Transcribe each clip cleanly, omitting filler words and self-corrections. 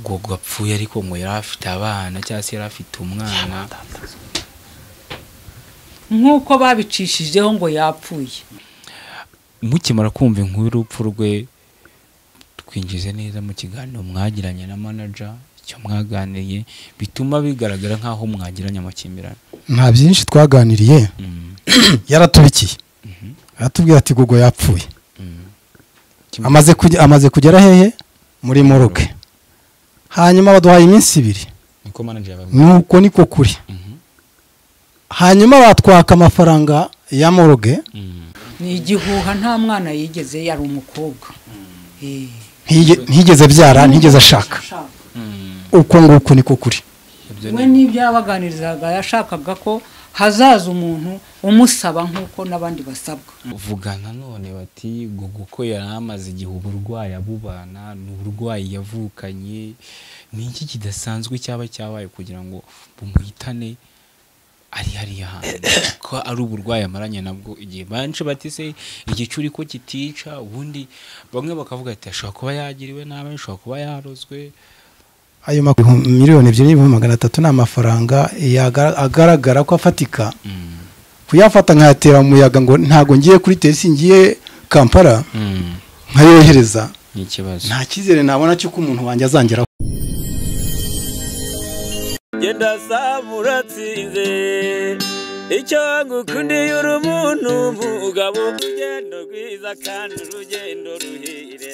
Gogo apfuye ariko ngo yari afite abana cyangwa se yari afite umwana nk'uko babicishijeho ngo yapfuye. mukimara kumva inkuru y'urupfu rwe twinjize neza mu kiganiro mwagiranye na manager icyo mwaganiriye bituma bigaragara nkaho mwagiranye amakimbirane. Nta byinshi twaganiriye yaratubikiye aratubwira ati Gogo yapfuye amaze kugera hehe muri Moroge hanyuma baduhaye iminsi 2 niko manager yabaga nuko niko kuri hanyuma batwaka amafaranga ya Moroge Ni igihuha nta mwana yigeze yari umukobwa. ntigeze byara ntigeze ashaka uko nguko niko kuri. We n'ibyabaganirizaga yashakaga ko hazaza umuntu umusaba nkuko nabandi basabwa. Vugana none bati Gogo ko yaramaze igihe uburwayi abubana n'uburwayi yavukanye n'iki kidasanzwe cyaba cyabaye kugira ngo bumuhitane ari ko ari uburwayi amaranye nabwo igihe banche batise igicuri ko kitica ubundi bamwe bakavuga ati ashobora kuba yagiriwe nabi ashobora kuba yarozwe. Ayo miliyoni 2,300 n'amafaranga agaragara ko afatika kuyafata nkayatera umuyaga ngo ntago ngiye kuri terisi ngiye Kampala nkayohereza n'ikibazo nta kizere nabona cyo ko umuntu wanjye azangera. Genda samuratsinze icyo ngukundiye uri umuntu mugabo urugendo rwiza kandi urugendo ruhire.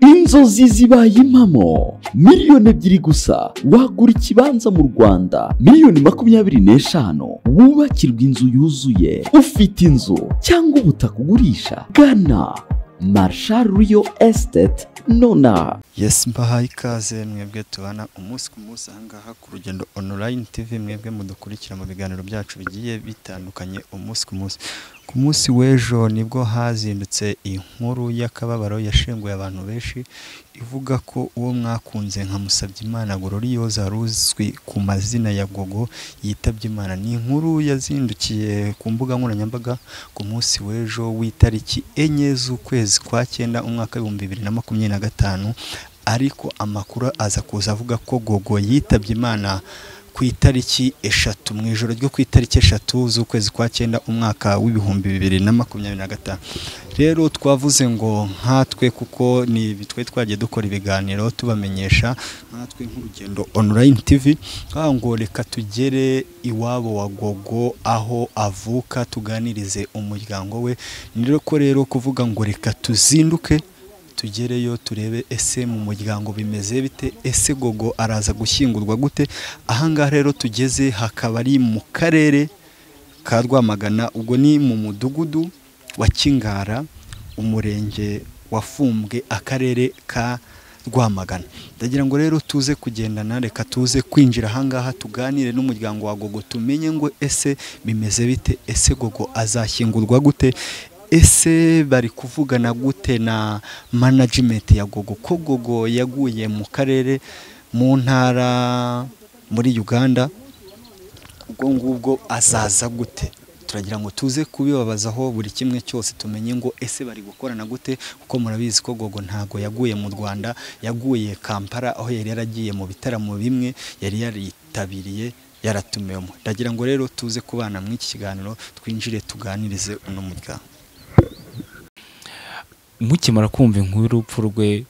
Inzozi zibaye impamo miliyoni 2 gusa wagura ikibanza mu Rwanda miliyoni 25 wubakirwa inzu yuzuye ufite inzu cyangwa ubutaka ugurisha gana Marshal Real Estate nona. Yes, mbahaye ikaze mwebwe tubana umunsi ku munsi ahangaha ku Rugendo Online TV mwebwe mudukurikira mu biganiro byacu bigiye bitandukanye umunsi ku munsi. Ku munsi w'ejo nibwo hazindutse inkuru y'akababaro yashenguye abantu benshi ivuga ko uwo mwakunze nka Musabyimana Gloriose aruzwi ku mazina ya Gogo yitabye Imana. Ni inkuru yazindukiye ku mbuga nkoranyambaga ku munsi w'ejo w'itariki 4 z'ukwezi kwa 9 umwaka wa 2025 ariko amakuru aza kuza avuga ko Gogo yitabye Imana ku itariki 3 mu ijoro ryo ku itariki 3 z'ukwezi kwa 9 umwaka wa 2025. Rero twavuze ngo nkatwe kuko ni bitwe twagiye dukora ibiganiro tubamenyesha nkatwe nk'Urugendo Online TV ngo reka tugere iwabo wa Gogo aho avuka tuganirize umuryango we. Nireko rero kuvuga ngo reka tuzinduke tugereyo turebe ese mu muryango bimeze bite, ese Gogo araza gushyingurwa gute. Ahangaha rero tugeze hakaba ari mu karere ka Rwamagana, ubwo ni mu mudugudu wa Kingara umurenge wa Fumbwe akarere ka Rwamagana. Ndagira ngo rero tuze kugendana, reka tuze kwinjira ahangaha tuganire n'umuryango wa Gogo tumenye ngo ese bimeze bite, ese Gogo azashyingurwa gute, ese bari kuvugana gute na management ya Gogo ko Gogo yaguye mu karere mu ntara muri Uganda, ubwo ngubwo azaza gute. Turagira ngo tuze kubibabazaho buri kimwe cyose tumenye ngo ese bari gukorana gute kuko murabizi ko Gogo ntago yaguye mu Rwanda, yaguye Kampala aho yari yaragiye mu bitaramo bimwe yari yaritabiriye yaratumemo. Ndagira ngo rero tuze kubana mu iki kiganiro twinjire tuganirize uno muryango. Mukimara kumva inkuru y'urupfu rwe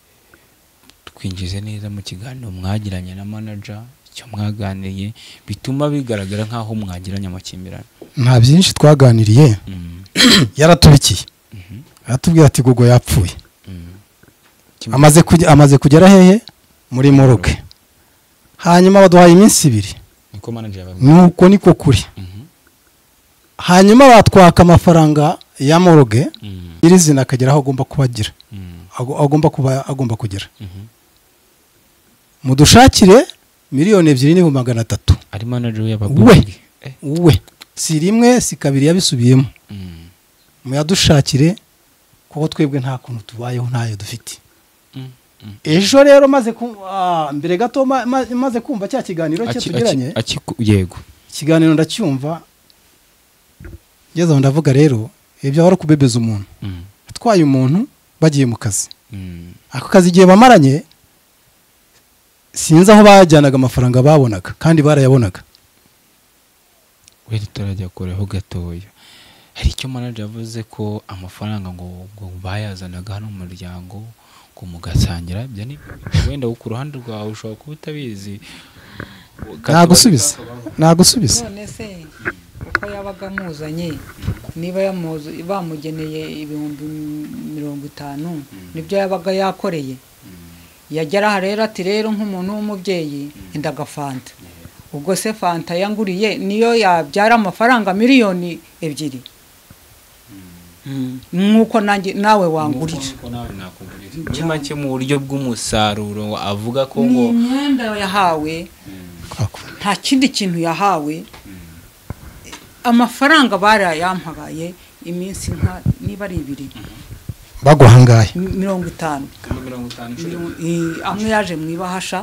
twinjize neza mu kiganiro mwagiranye na manager icyo mwaganiriye bituma bigaragara nkaho mwagiranye amakimbirane. Nta byinshi twaganiriye yaratubikiye aratubwira ati Gogo yapfuye amaze kugera hehe muri Moroge hanyuma baduhaye iminsi 2 niko manager yabaga nuko niko kuri hanyuma batwaka amafaranga ya Moroge irizina akagera aho agomba kubagira agomba kugera mudushakire miliyoni 2,300 ari manager y'abaguzi we si rimwe si kabiri yabisubiyemo muyadushakire kuko twebwe nta kuntu tubayeho ntayo dufite. Ejo rero maze mbere gato maze kumva cya kiganiro cye tugiranye yego kiganiro ndacyumva ngeze ndavuga rero ibyo wari kubebeza umuntu atwaye umuntu bagiye mu kazi ako kazi igihe bamaranye sinzi aho bajyanaga amafaranga babonaga kandi barayabonaga. wenda turajya kureho gatoya, hari icyo manager yavuze ko amafaranga ngo bayazanaga hano mu muryango ngo mugasangira, bya ni wenda ku ruhande rwawe ushobora kuba utabizi. nagusubiza none se uko yabaga amuzanye niba bamugeneye ibihumbi 50 nibyo yabaga yakoreye, yagera aha rero ati rero nk'umuntu w'umubyeyi indagafanta, ubwo se fanta yanguriye niyo yabyara amafaranga 2 miliyoni nk'uko nawe wangurira. Muri make mu buryo bw'umusaruro avuga ko ngo imyenda yahawe nta kindi kintu yahawe, amafaranga barayampaye iminsi nka niba ari 2 baguhangaye 50 amwe yaje mu ibahasha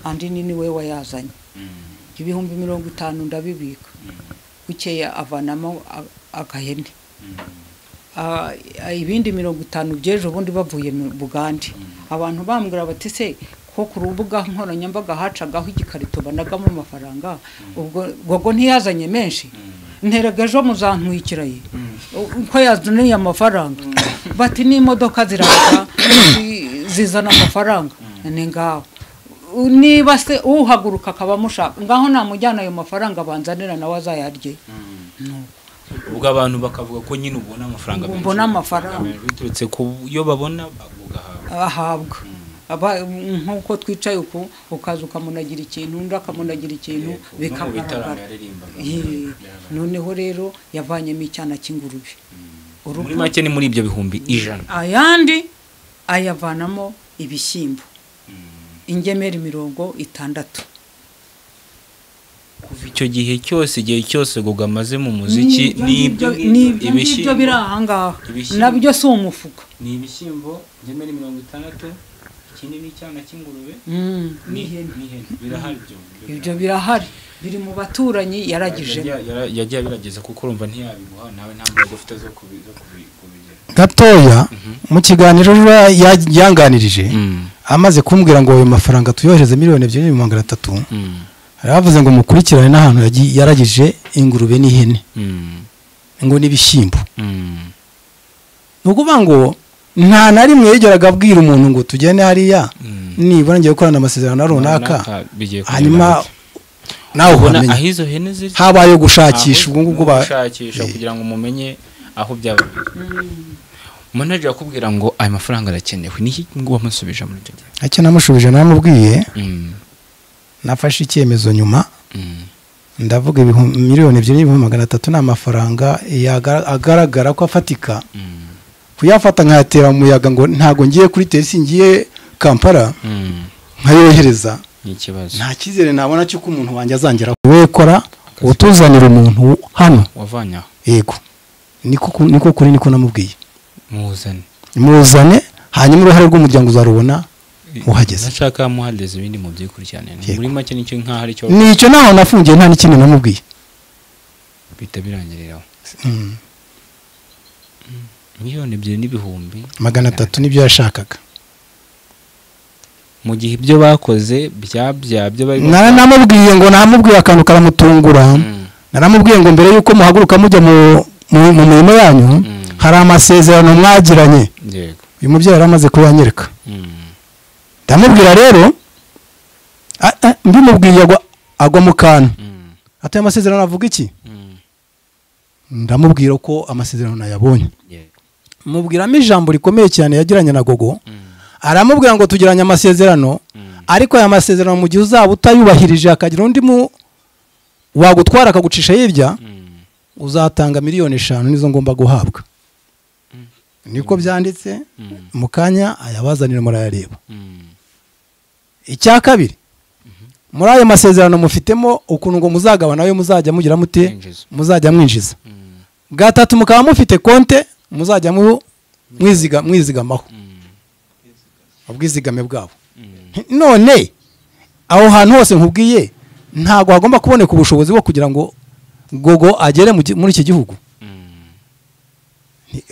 andi ni we wayazanye. Ibihumbi 50 ndabibika, bukeye avanamo agahene, ibindi 50 byeje ubundi bavuye mu Bugande. Abantu bambwira bati se ko ku rubuga nkoranyambaga hacagaho igikarito banagamo amafaranga, ubwo ntiyazanye menshi, nterega ejo muzantwikiraye uko yazaniye amafaranga, bati n'imodoka ziraza zizana amafaranga. Ni ngaho niba se uhaguruka akaba mushaka ngaho namujyana ayo mafaranga banzanira nawe azayarye. ubwo abantu bakavuga ko nyine ubona amafaranga menshi, mbona amafaranga biturutse ku yo babona ahabwa nkuko twicaye uko ukaza ukamunagira ikintu undi akamunagira ikintu bikagaragara. Noneho rero yavanyemo icyana cy'ingurube. Muri make ni muri ibyo bihumbi 100, ayandi ayavanamo ibishyimbo ingemeri 60. kuva icyo gihe cyose Gogo amaze mu muziki n'ibyo biri ahangaha nabyo si umufuka, ni ibishyimbo ingemeri 60, ikindi ni icyana cy'ingurube n'ihene. Birahari ibyo birahari, biri mu baturanyi yaragije. Yagiye birageze kuko urumva ntiyabiguha nawe nta mbaraga ufite zo kubigera gatoya. Mu kiganiro yanganirije amaze kumbwira ngo ayo mafaranga tuyohereze 2,300,000, aravuze ngo mukurikirane n'ahantu yaragije ingurube n'ihene ngo n'ibishyimbo. Nukuvuga ngo nta na rimwe yegeraga abwira umuntu ngo tujyane hariya nibona ngiye gukorana amasezerano runaka, hanyuma nawe ubona aho izo hene ziri, habaye gushakisha ubwo ngubwo bashakisha kugira ngo mumenye aho byaba. Manager yakubwira ngo aya mafaranga arakenewe, niki ngo wamusubije muri cyo gihe? Acyo namushubije namubwiye, nafashe icyemezo nyuma, ndavuga 2,300,000 n'amafaranga agaragara ko afatika, kuyafata nkayatera umuyaga ngo ntago ngiye kuri tesi ngiye Kampala nkayohereza, n'ikibazo nta kizere nabona cyo ko umuntu wanjye azangera we kora utuzanira umuntu hano wavanya. Yego niko kuri niko namubwiye, muzane hanyuma uruhare rw'umuryango uzarubona uhageze. Nashaka muhageze ibindi mu byikurikirane. Muri make nicyo nka hari cyo nicyo naho nafungiye nta n'ikintu namubwiye bita birangiriraho. 2,300,000 nibyo yashakaga. Mu gihe ibyo bakoze byo bari namubwiye ngo namubwiye akantu karamutungura, naramubwiye ngo mbere yuko muhaguruka mujya mu mirimo yanyu hari amasezerano mwagiranye. Uyu mubyeyi yaramaze kuyanyereka. Ndamubwira rero mbimubwiye agwa mu kantu, ati amasezerano avuga iki? Ndamubwira ko amasezerano nayabonye, mubwiramo ijambo rikomeye cyane yagiranye na Gogo. Aramubwira ngo tugiranye amasezerano, ariko aya masezerano mu gihe uzaba utayubahirije akagira undi wagutwara akagucisha hirya, uzatanga 5,000,000 nizo ngomba guhabwa. Niko byanditse mu kanya ayabazanira murayareba. Icya kabiri, muri ayo masezerano mufitemo ukuntu ngo muzagabana nayo muzajya mugira mute, muzajya mwinjiza. Gatatu mukaba mufite konte muzajya mwizigamaho ubwizigame bwabo. None aho hantu hose nkubwiye ntago hagomba kuboneka ubushobozi bwo kugira ngo Gogo agere muri iki gihugu.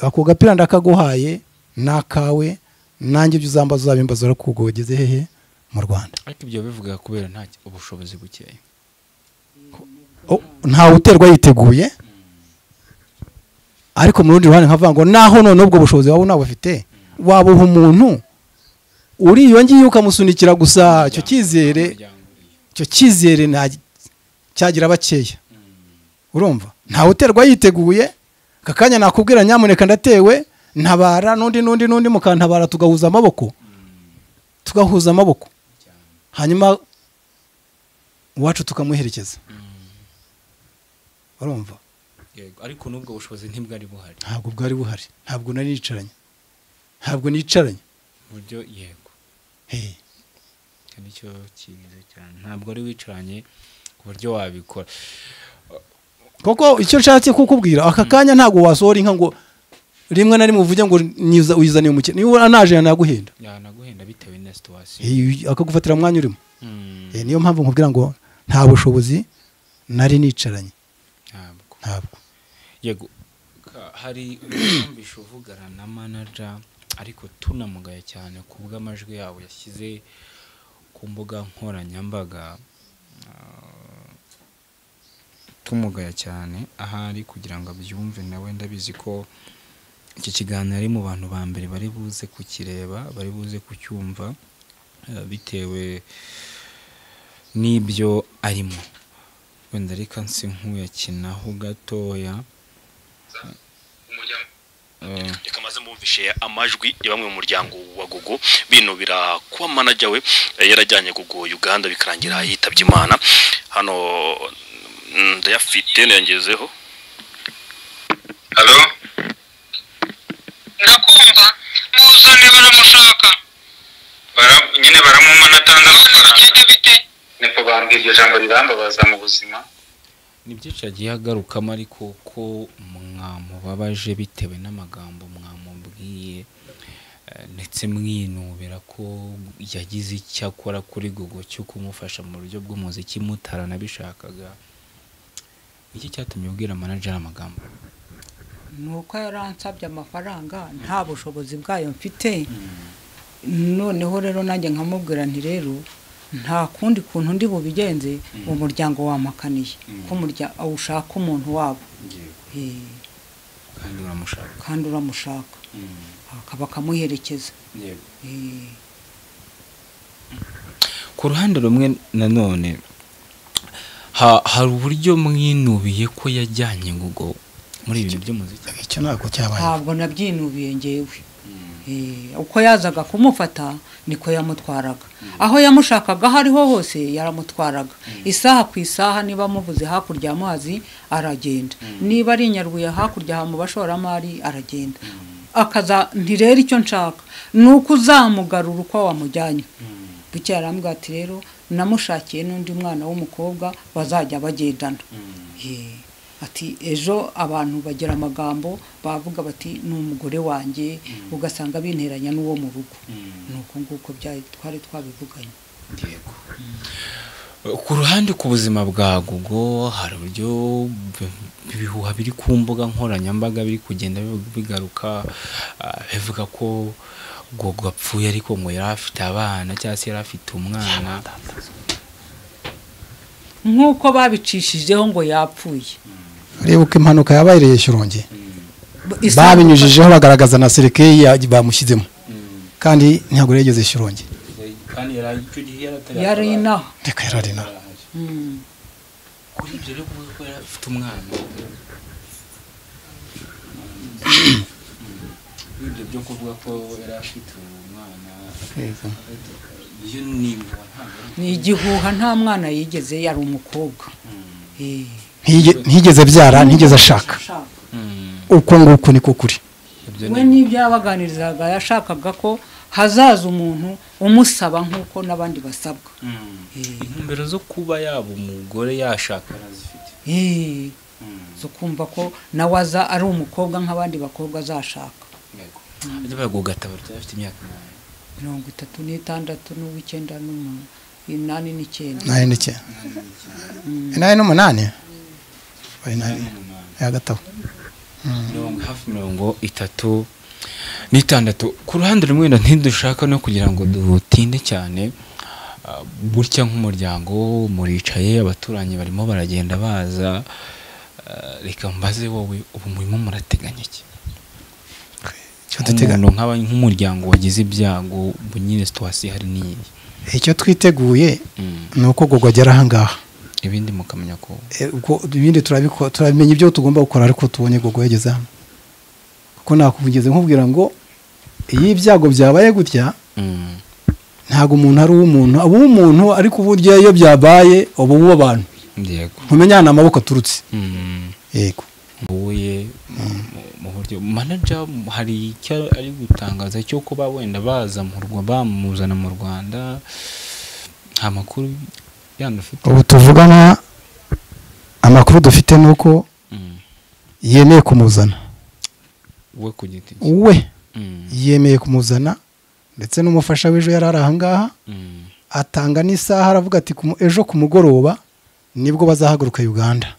Ako gapira ndakaguhaye nakawe, nanjye byuzambaza uzabimbaza ko Gogo ageze hehe mu Rwanda. ariko ibyo bivuga kubera nta ubushobozi bukeya. Ntawe uterwa yiteguye, ariko mu rundi ruhande nkavuga ngo naho none ubwo bushobozi waba unabufite wabuha umuntu uri iyo ngiye ukamusunikira gusa icyo cyizere cyagira bakeya. Urumva ntawe uterwa yiteguye, kakanya nakubwira nyamuneka ndatewe ntabara n'undi mukantabara, tugahuza amaboko hanyuma uwacu tukamuherekeza. Urumva yego, ariko nubwo bushobozi ntibwari buhari. Ntabwo bwari buhari, ntabwo nari nicaranye buryo yego. Nicyo cyiza cyane, ntabwo ari wicaranye ku buryo wabikora. Koko icyo nshatse kukubwira aka kanya ntabwo wasohora inka ngo rimwe na rimwe uvuge ngo uyizaniye umukene, niba anaje yanaguhenda bitewe na situation akagufatira mwanya urimo. Niyo mpamvu nkubwira ngo nta bushobozi nari nicaranye. Ntabwo yego. Hari umwumvisho uvugana na manager ariko tunamugaye cyane ku bw'amajwi yabo yashyize ku mbuga nkoranyambaga, tumugaya cyane ahari kugira ngo abyumve nawe. Ndabizi ko iki kiganiro ari mu bantu ba mbere bari buze kukireba, bari buze kucyumva bitewe n'ibyo arimo. Wenda reka nkuyakinaho gatoya. Reka maze mumvishe amajwi ya bamwe mu muryango wa Gogo binubira kuba manager we yarajyanye Gogo Uganda bikarangira yitabye Imana. Hano ndayafite nengezeho. Halo, ndakumva muzane baramushaka nyine baramumana atanga amafaranga niko bambwira iryo jambo rirambabaza mu buzima. Ni byinshi yagiye agarukamo, ariko ko mwamubabaje bitewe n'amagambo mwamubwiye, ndetse mwinubira ko yagize icyo akora kuri Gogo cyo kumufasha mu buryo bw'umuziki mutaranabishakaga. Iki cyatumye ubwira manager amagambo? Nuko yaransabye amafaranga nta bushobozi bwayo mfite. Noneho rero nanjye nkamubwira nti rero nta kundi kuntu ndi bubigenze, umuryango wamakaniye ko ushaka umuntu wabo kandi uramushaka akaba kamuherekeza. Ku ruhande rumwe nanone hari uburyo mwinubiye ko yajyanye Gogo muri ibintu by'umuziki. Icyo ntabwo cyabaye. Ntabwo nabyinubiye ngewe. Uko yazaga kumufata niko yamutwaraga, aho yamushakaga hariho hose yaramutwaraga. Isaha ku isaha niba muvuze hakurya amazi aragenda, niba ari Nyarubuye hakurya mu bashoramari aragenda. Akaza ntirera icyo nshaka nuko uzamugarura uko wamujyanye. Bucya yarambwira ati rero namushakiye n'undi mwana w'umukobwa bazajya bagendana. Ati ejo abantu bagira amagambo bavuga bati n'umugore wanjye, ugasanga binteranya n'uwo mu rugo. Nuko nguko twari twabivuganye. Yego. Ku ruhande ku buzima bwa Gogo hari uburyo ibihuha biri ku mbuga nkoranyambaga biri kugenda bigaruka, bivuga ko Gogo apfuye ariko ngo yari afite abana cyangwa se yari afite umwana, nk'uko babicishijeho ngo yapfuye. Uribuka impanuka yabaye Shyorongi, babinyujijeho bagaragaza na serikeye bamushyizemo, kandi ntabwo yageze Shyorongi. Yari inaha. Reka yari inaha. Kuri ibyo rero kuvuga ko yari afite umwana, ibyo byo kuvuga ko yari afite umwana ni igihuha. Nta mwana yigeze, yari umukobwa. Ntigeze byara, ntigeze ashaka. Uko nguko niko kuri. We n'ibyabaganirizaga yashakaga ko hazaza umuntu umusaba nk'uko n'abandi basabwa. Intumbero zo kuba yaba umugore yashaka arazifite. Zo kumva ko nawe aza ari umukobwa nk'abandi bakobwa azashaka. Yego. Gogo Gatabaro afite imyaka 36 n'uw'icyenda n'umunani n'icyenda. 8 bari nani ya Gatabo. Hafi 36. Ku ruhande rumwe ntidushaka no kugira ngo dutinde cyane, gutya nk'umuryango muricaye abaturanyi barimo baragenda baza, reka mbaze wowe ubu murimo murateganya iki? Nk'umuryango wagize ibyago ubu nyine situwasiyo hari n'iyi. Icyo twiteguye ni uko gogo agera ahangaha, ibindi mukamenya ko ibindi turabimenya ibyo tugomba gukora, ariko tubonye gogo yageze hano. Kuko nakuvugeze nkubwira ngo iyo ibyago byabaye gutya ntago umuntu ari umuntu, abo umuntu ariko uburyo iyo byabaye ubu abantu yego ntumenyana amaboko aturutse. Yego ubuye mu buryo manager hari icyo ari gutangaza cyo kuba wenda baza mu Rwanda, bamuzana mu Rwanda, nta makuru yanufite. Ubu tuvugana amakuru dufite nuko yemeye kumuzana we ku giti we yemeye kumuzana, ndetse n'umufasha w'ejo yari ahangaha atanga n'isaha, aravuga ati ejo ku mugoroba nibwo bazahaguruka Uganda.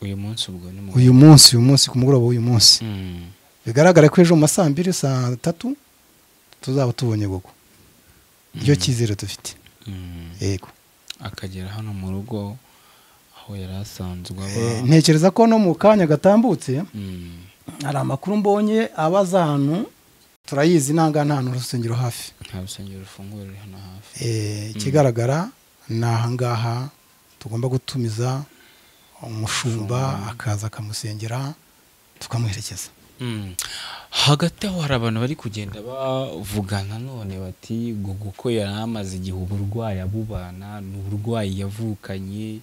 Uyu munsi ubwo ni uyu munsi ku mugoroba w'uyu munsi bigaragara ko ejo mu saa 2 saa 3 tuzaba tubonye gogo. Iyo cyizere dufite. Yego akagera hano mu rugo aho yari asanzwe ntekereza ko no mu kanya gatambutse hari amakuru mbonye abaza hano, turayizi nta rusengero hafi, nta rusengero rufungura ruri hano hafi. Ikigaragara ni ahangaha tugomba gutumiza umushumba akaza akamusengera tukamuherekeza. Hagati aho hari abantu bari kugenda bavugana none bati gogo ko yari amaze igihe uburwayi abubana, ni uburwayi yavukanye,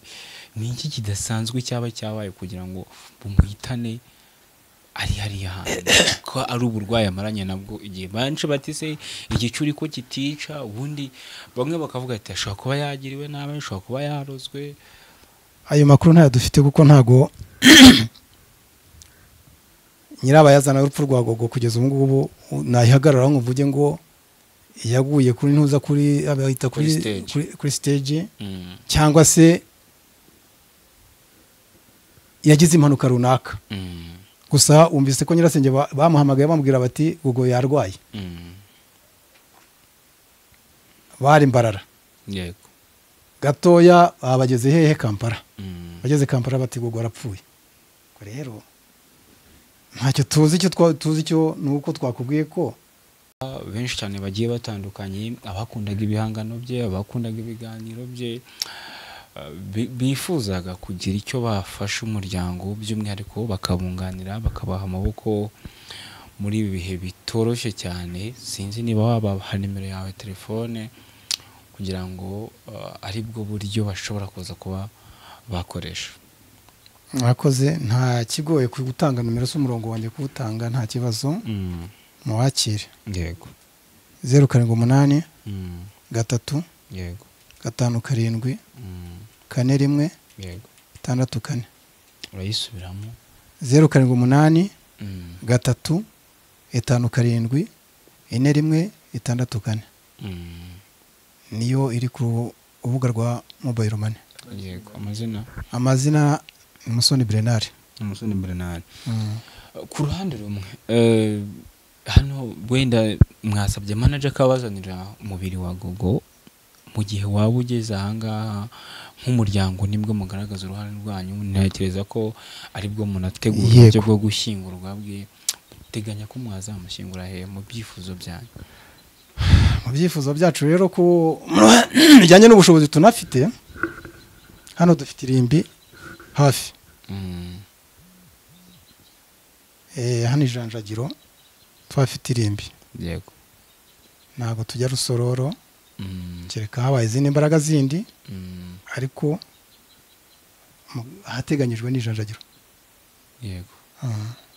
ni iki kidasanzwe cyaba cyabaye kugira ngo bumuhitane ari hariya hantu, ko ari uburwayi amaranye nabwo igihe benshi bati se igicuri ko kitica, ubundi bamwe bakavuga ati ashobora kuba yagiriwe nabi, ashobora kuba yarozwe. Ayo makuru ntayo dufite kuko ntago nyirabayazana urupfu rwa gogo kugeza ubu ngubu nayihagararaho ngo mvuge ngo yaguye kuri ntuza kuri abahita kuri stage cyangwa se yagize impanuka runaka. Gusa umvise ko nyirasenge bamuhamagaye bamubwira bati gogo yarwaye. Bari Mbarara. Yego. Gatoya abageze hehe Kampala. Bageze Kampala bati gogo arapfuye. Ko rero ntacyo tuzi cyo nuko twakubwiye ko benshi cyane bagiye batandukanye, abakundaga ibihangano bye, abakundaga ibiganiro bye, bifuzaga kugira icyo bafasha umuryango, by'umwihariko bakabunganira, bakabaha amaboko muri ibi bihe bitoroshye cyane. Sinzi niba wabaha nimero yawe telefone kugira ngo ari bwo buryo bashobora kuza kuba bakoresha. Mwakoze, nta kigoye gutanga nimero z'umurongo wanjye kuwutanga, nta kibazo. Muwakire. Yego. 078 3 yego 57 41 yego 64. Urayisubiramo? 078 3 57 41 64. Niyo iri ku ubuga rwa mobile money. Yego. Amazina Musoni Bernard. Musoni Bernard. Ku ruhande rumwe hano wenda mwasabye manager kabazanira umubiri wa gogo, mu gihe waba ugeze ahangaha nk'umuryango nibwo mugaragaza uruhare rwanyu, ntekereza ko aribwo munategura uburyo bwo gushyingurwa bwe. Teganya ko mwazamushyingura he mu byifuzo byanyu? Mu byifuzo byacu rero ko bijyanye n'ubushobozi tunafite, hano dufite irimbi hafi. Hano Ijanjagiro twafite irimbi. Yego. Ntago tujya Rusororo kereka habaye izindi imbaraga zindi, ariko hateganyijwe n'Ijanjagiro. Yego.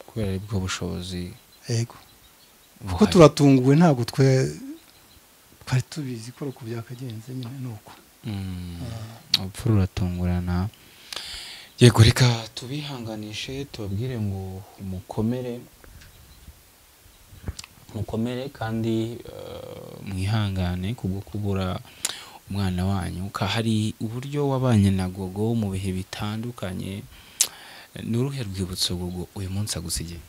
Kubera aribwo bushobozi. Yego. Kuko turatunguwe, ntago twari tubizi ko uko byakagenze nyine nuko. Upfu ruratungurana. Yego, reka tubihanganishe, tubabwire ngo mukomere kandi mwihangane kubwo kubura umwana wanyu. Hari uburyo wabanye na gogo mu bihe bitandukanye, ni uruhe rwibutso gogo uyu munsi agusigiye?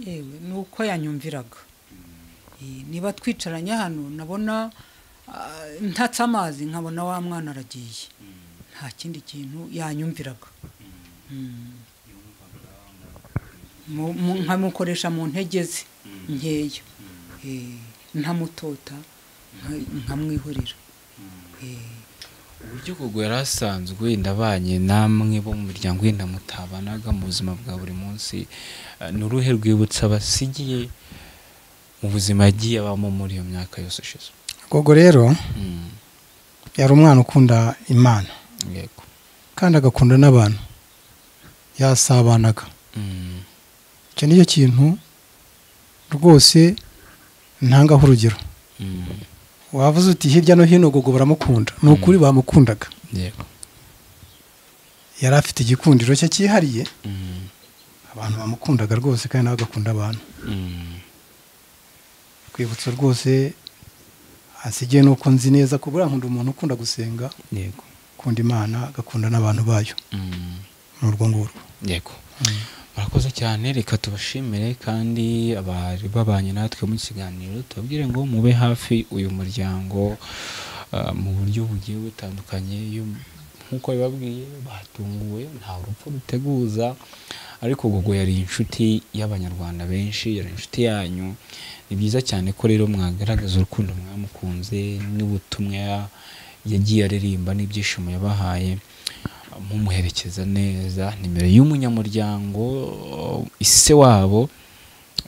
Yewe nuko yanyumviraga. Niba twicaranye hano nabona ntatse amazi nkabona wa mwana aragiye nta kindi kintu yanyumviraga nkamukoresha mu ntege ze nkeya ntamutota nkamwihurira uburyo Gogo yari asanzwe ndabanye namwe bo mu miryango yenda mutabanaga mu buzima bwa buri munsi ni uruhe rwibutsa basigiye mu buzima yagiye abamo muri iyo myaka yose ishize Gogo rero yari umwana ukunda Imana yego kandi agakunda n'abantu yasabanaga icyo nicyo kintu rwose ntangaho urugero wavuze uti hirya no hino Gogo baramukunda ni ukuri bamukundaga yego yari afite igikundiro cye cyihariye abantu bamukundaga rwose kandi nawe agakunda abantu twibutso rwose hasigaye nuko nzi neza ko buriya nkunda umuntu ukunda gusenga yego ukunda Imana agakunda n'abantu bayo ni urwo ngurwo yego murakoze cyane reka tubashimire kandi abari babanye natwe mu kiganiro tubabwire ngo mube hafi uyu muryango mu buryo bugiye butandukanye nk'uko bibabwiye batunguwe nta rupfu ruteguza ariko Gogo yari inshuti y'abanyarwanda benshi yari inshuti yanyu ni byiza cyane ko rero mwagaragaza urukundo mwamukunze n'ubutumwa yagiye aririmba n'ibyishimo yabahaye mumuherekeza neza nimero y'umunyamuryango ise wabo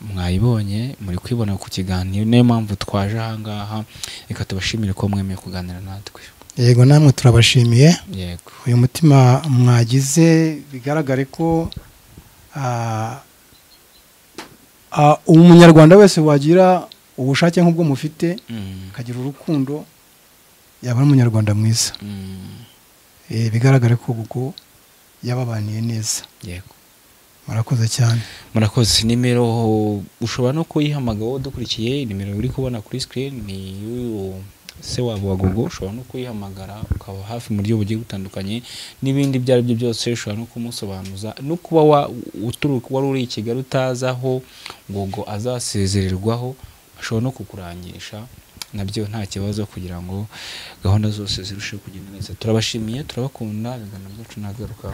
mwayibonye muri kwibona ku kiganiro niyo mpamvu twaje ahangaha reka tubashimire ko mwemeye kuganira natwe yego namwe turabashimiye yego uyu mutima mwagize bigaragare ko umunyarwanda wese wagira ubushake nk'ubwo mufite akagira urukundo yaba ari umunyarwanda mwiza bigaragare ko Gogo yababaniye neza yego murakoze cyane murakoze nimero ushobora no kuyihamagara wowe dukurikiye nimero uri kubona kuri screen ni se wabo wa Gogo ushobora no kuyihamagara ukaba hafi mu buryo bugiye butandukanye n'ibindi ibyo ari byo byose ushobora no kumusobanuza no kuba wari uri i Kigali utazaho Gogo azasezererwaho ashobora no kukurangisha nabyo nta kibazo kugira ngo gahunda zose zirusheho kugenda neza turabashimiye turabakunda ibiganiro byacu nagaruka